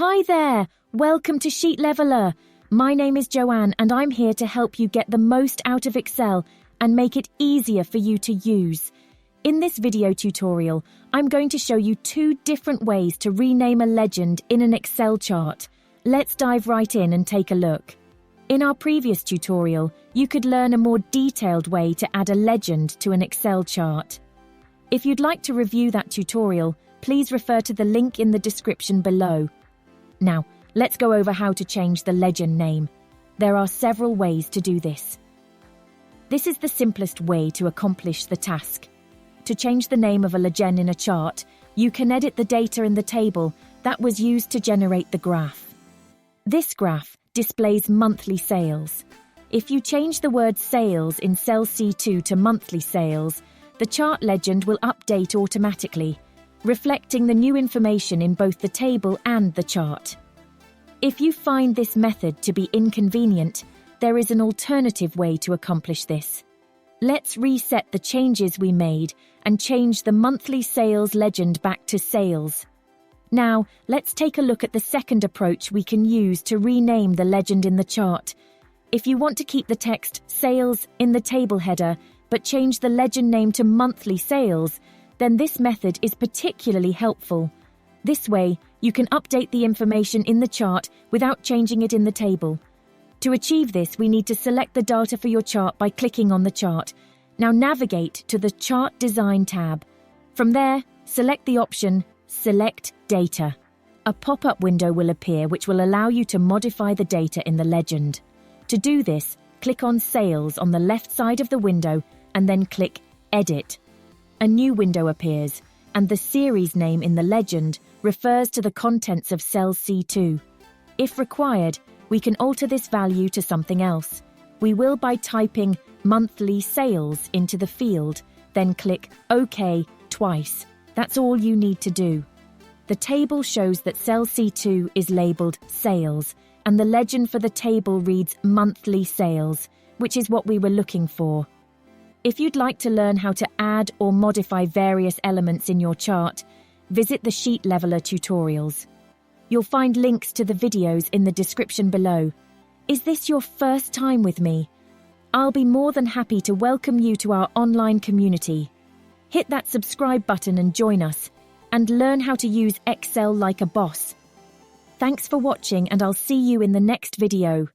Hi there! Welcome to Sheet Leveler. My name is Joanne and I'm here to help you get the most out of Excel and make it easier for you to use. In this video tutorial, I'm going to show you 2 different ways to rename a legend in an Excel chart. Let's dive right in and take a look. In our previous tutorial, you could learn a more detailed way to add a legend to an Excel chart. If you'd like to review that tutorial, please refer to the link in the description below. Now, let's go over how to change the legend name. There are several ways to do this. This is the simplest way to accomplish the task. To change the name of a legend in a chart, you can edit the data in the table that was used to generate the graph. This graph displays monthly sales. If you change the word sales in cell C2 to monthly sales, the chart legend will update automatically, reflecting the new information in both the table and the chart. If you find this method to be inconvenient, there is an alternative way to accomplish this. Let's reset the changes we made and change the monthly sales legend back to sales. Now, let's take a look at the second approach we can use to rename the legend in the chart. If you want to keep the text sales in the table header, but change the legend name to monthly sales, then this method is particularly helpful. This way, you can update the information in the chart without changing it in the table. To achieve this, we need to select the data for your chart by clicking on the chart. Now navigate to the Chart Design tab. From there, select the option Select Data. A pop-up window will appear which will allow you to modify the data in the legend. To do this, click on Sales on the left side of the window and then click Edit. A new window appears, and the series name in the legend refers to the contents of cell C2. If required, we can alter this value to something else. We will by typing monthly sales into the field, then click OK twice. That's all you need to do. The table shows that cell C2 is labelled Sales, and the legend for the table reads Monthly Sales, which is what we were looking for. If you'd like to learn how to add or modify various elements in your chart, visit the Sheet Leveler tutorials. You'll find links to the videos in the description below. Is this your first time with me? I'll be more than happy to welcome you to our online community. Hit that subscribe button and join us, and learn how to use Excel like a boss. Thanks for watching, and I'll see you in the next video.